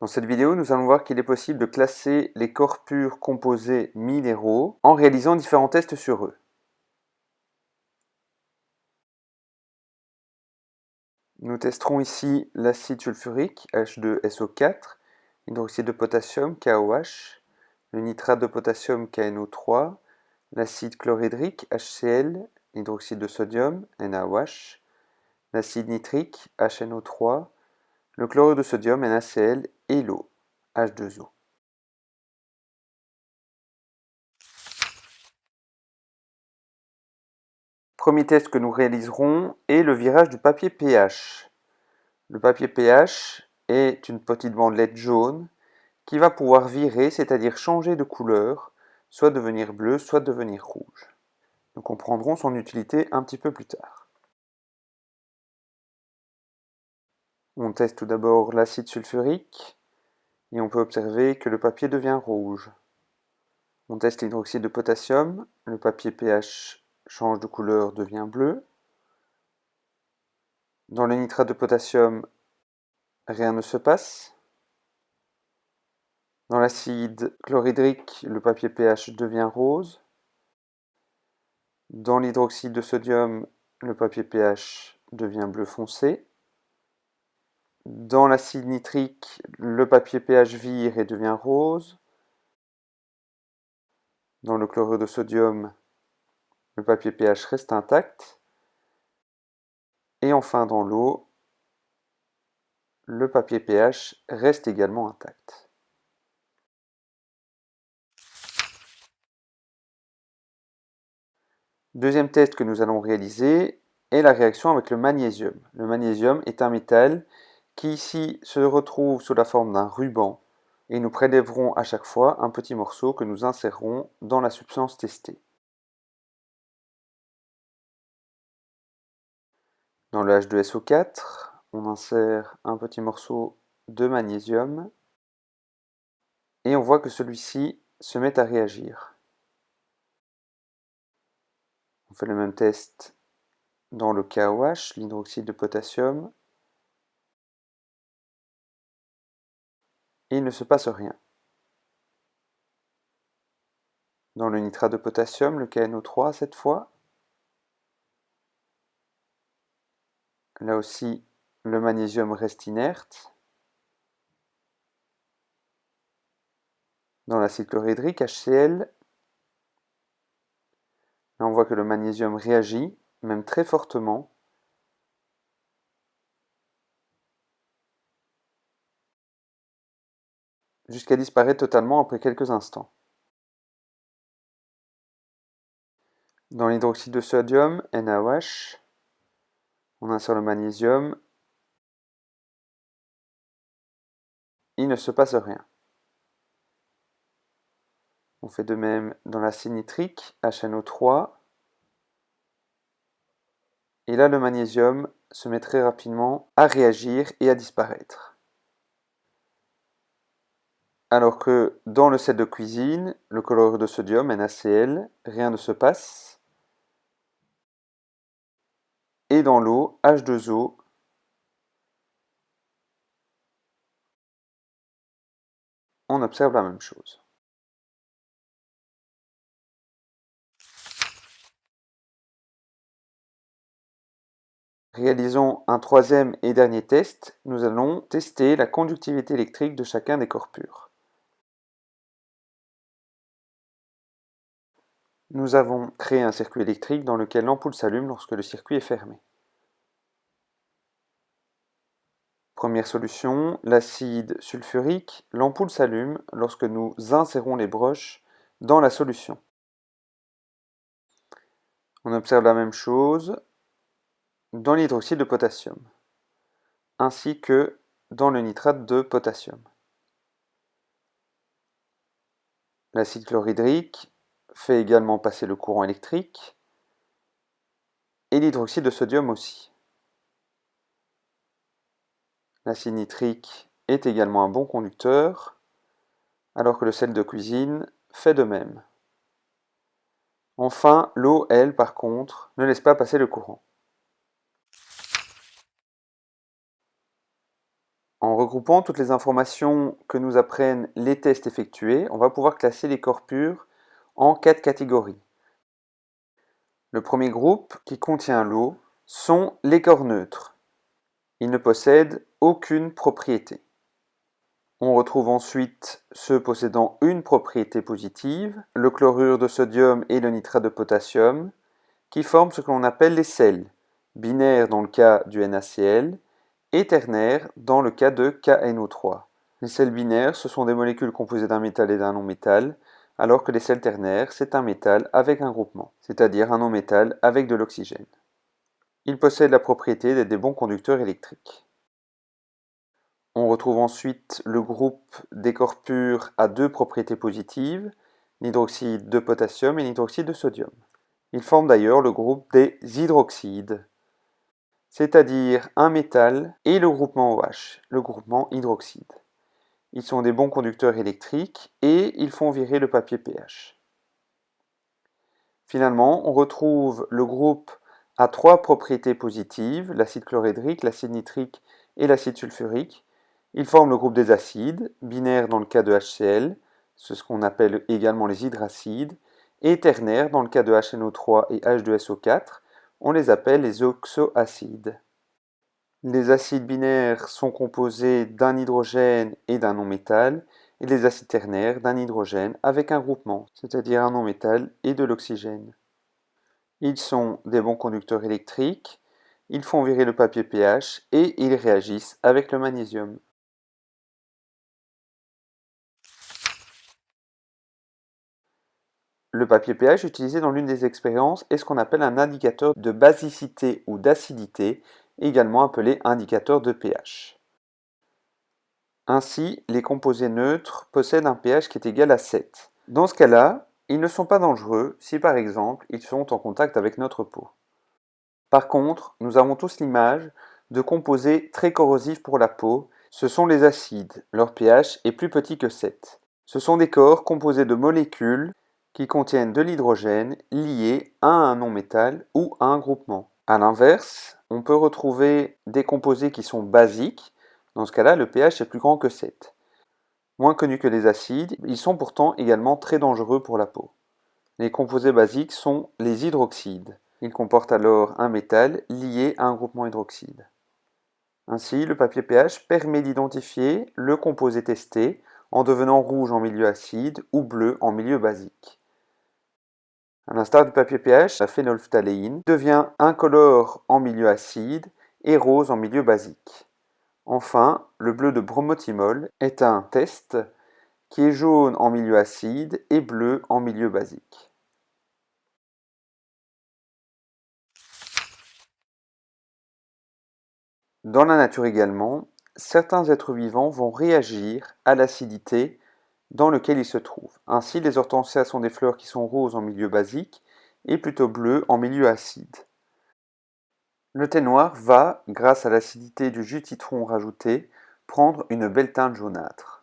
Dans cette vidéo, nous allons voir qu'il est possible de classer les corps purs composés minéraux en réalisant différents tests sur eux. Nous testerons ici l'acide sulfurique H2SO4, l'hydroxyde de potassium KOH, le nitrate de potassium KNO3, l'acide chlorhydrique HCl, l'hydroxyde de sodium NaOH, l'acide nitrique HNO3, le chlorure de sodium NaCl et l'eau H2O. Premier test que nous réaliserons est le virage du papier pH. Le papier pH est une petite bandelette jaune qui va pouvoir virer, c'est-à-dire changer de couleur, soit devenir bleu, soit devenir rouge. Nous comprendrons son utilité un petit peu plus tard. On teste tout d'abord l'acide sulfurique et on peut observer que le papier devient rouge. On teste l'hydroxyde de potassium, le papier pH change de couleur, devient bleu. Dans le nitrate de potassium, rien ne se passe. Dans l'acide chlorhydrique, le papier pH devient rose. Dans l'hydroxyde de sodium, le papier pH devient bleu foncé. Dans l'acide nitrique, le papier pH vire et devient rose. Dans le chlorure de sodium, le papier pH reste intact. Et enfin dans l'eau, le papier pH reste également intact. Deuxième test que nous allons réaliser est la réaction avec le magnésium. Le magnésium est un métal qui ici se retrouve sous la forme d'un ruban et nous prélèverons à chaque fois un petit morceau que nous insérerons dans la substance testée. Dans le H2SO4, on insère un petit morceau de magnésium et on voit que celui-ci se met à réagir. On fait le même test dans le KOH, l'hydroxyde de potassium, et il ne se passe rien. Dans le nitrate de potassium, le KNO3 cette fois, là aussi le magnésium reste inerte. Dans l'acide chlorhydrique, HCl, là on voit que le magnésium réagit, même très fortement. Jusqu'à disparaître totalement après quelques instants. Dans l'hydroxyde de sodium, NaOH, on insère le magnésium, il ne se passe rien. On fait de même dans l'acide nitrique, HNO3, et là le magnésium se met très rapidement à réagir et à disparaître. Alors que dans le sel de cuisine, le chlorure de sodium, NaCl, rien ne se passe. Et dans l'eau, H2O, on observe la même chose. Réalisons un troisième et dernier test. Nous allons tester la conductivité électrique de chacun des corps purs. Nous avons créé un circuit électrique dans lequel l'ampoule s'allume lorsque le circuit est fermé. Première solution, l'acide sulfurique. L'ampoule s'allume lorsque nous insérons les broches dans la solution. On observe la même chose dans l'hydroxyde de potassium, ainsi que dans le nitrate de potassium. L'acide chlorhydrique fait également passer le courant électrique, et l'hydroxyde de sodium aussi. L'acide nitrique est également un bon conducteur, alors que le sel de cuisine fait de même. Enfin, l'eau, elle, par contre, ne laisse pas passer le courant. En regroupant toutes les informations que nous apprennent les tests effectués, on va pouvoir classer les corps purs en 4 catégories. Le premier groupe, qui contient l'eau, sont les corps neutres. Ils ne possèdent aucune propriété. On retrouve ensuite ceux possédant une propriété positive, le chlorure de sodium et le nitrate de potassium, qui forment ce que l'on appelle les sels, binaires dans le cas du NaCl et ternaires dans le cas de KNO3. Les sels binaires, ce sont des molécules composées d'un métal et d'un non-métal, alors que les sels ternaires, c'est un métal avec un groupement, c'est-à-dire un non-métal avec de l'oxygène. Ils possèdent la propriété d'être des bons conducteurs électriques. On retrouve ensuite le groupe des corps purs à deux propriétés positives, l'hydroxyde de potassium et l'hydroxyde de sodium. Ils forment d'ailleurs le groupe des hydroxydes, c'est-à-dire un métal et le groupement OH, le groupement hydroxyde. Ils sont des bons conducteurs électriques et ils font virer le papier pH. Finalement, on retrouve le groupe à trois propriétés positives, l'acide chlorhydrique, l'acide nitrique et l'acide sulfurique. Ils forment le groupe des acides, binaires dans le cas de HCl, c'est ce qu'on appelle également les hydracides, et ternaires dans le cas de HNO3 et H2SO4, on les appelle les oxoacides. Les acides binaires sont composés d'un hydrogène et d'un non-métal, et les acides ternaires d'un hydrogène avec un groupement, c'est-à-dire un non-métal et de l'oxygène. Ils sont des bons conducteurs électriques, ils font virer le papier pH et ils réagissent avec le magnésium. Le papier pH utilisé dans l'une des expériences est ce qu'on appelle un indicateur de basicité ou d'acidité, également appelé indicateur de pH. Ainsi, les composés neutres possèdent un pH qui est égal à 7. Dans ce cas-là, ils ne sont pas dangereux si par exemple ils sont en contact avec notre peau. Par contre, nous avons tous l'image de composés très corrosifs pour la peau, ce sont les acides, leur pH est plus petit que 7. Ce sont des corps composés de molécules qui contiennent de l'hydrogène lié à un non-métal ou à un groupement. A l'inverse, on peut retrouver des composés qui sont basiques. Dans ce cas-là, le pH est plus grand que 7. Moins connus que les acides, ils sont pourtant également très dangereux pour la peau. Les composés basiques sont les hydroxydes. Ils comportent alors un métal lié à un groupement hydroxyde. Ainsi, le papier pH permet d'identifier le composé testé en devenant rouge en milieu acide ou bleu en milieu basique. À l'instar du papier pH, la phénylphtaléine devient incolore en milieu acide et rose en milieu basique. Enfin, le bleu de bromothymol est un test qui est jaune en milieu acide et bleu en milieu basique. Dans la nature également, certains êtres vivants vont réagir à l'acidité dans lequel ils se trouvent. Ainsi, les hortensias sont des fleurs qui sont roses en milieu basique et plutôt bleues en milieu acide. Le thé noir va, grâce à l'acidité du jus de citron rajouté, prendre une belle teinte jaunâtre.